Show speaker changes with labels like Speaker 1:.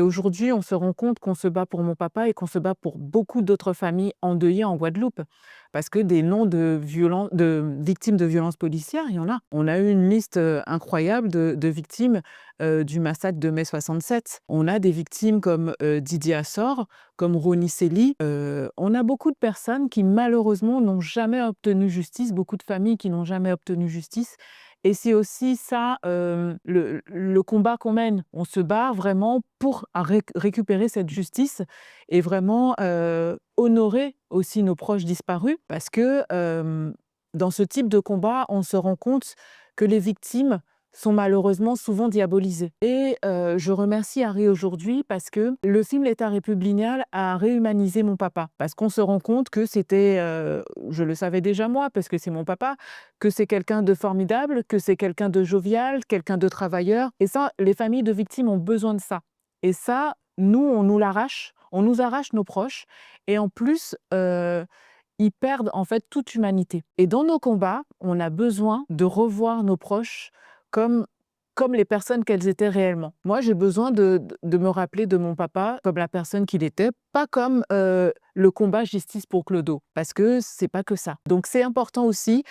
Speaker 1: aujourd'hui, on se rend compte qu'on se bat pour mon papa et qu'on se bat pour beaucoup d'autres familles endeuillées en Guadeloupe. Parce que des noms de victimes de violences policières, il y en a. On a eu une liste incroyable de victimes du massacre de mai 67. On a des victimes comme Didier Assor, comme Ronnie Sely. On a beaucoup de personnes qui malheureusement n'ont jamais obtenu justice, beaucoup de familles qui n'ont jamais obtenu justice. Et c'est aussi ça, le combat qu'on mène. On se bat vraiment pour récupérer cette justice et vraiment honorer aussi nos proches disparus parce que dans ce type de combat, on se rend compte que les victimes sont malheureusement souvent diabolisées. Et je remercie Harry aujourd'hui parce que le film L'État républicain a réhumanisé mon papa. Parce qu'on se rend compte que c'était, je le savais déjà moi, parce que c'est mon papa, que c'est quelqu'un de formidable, que c'est quelqu'un de jovial, quelqu'un de travailleur. Et ça, les familles de victimes ont besoin de ça. Et ça, nous, on nous arrache nos proches. Et en plus, ils perdent en fait toute humanité. Et dans nos combats, on a besoin de revoir nos proches comme, comme les personnes qu'elles étaient réellement. Moi, j'ai besoin de me rappeler de mon papa comme la personne qu'il était, pas comme le combat justice pour Clodo, parce que c'est pas que ça. Donc c'est important aussi.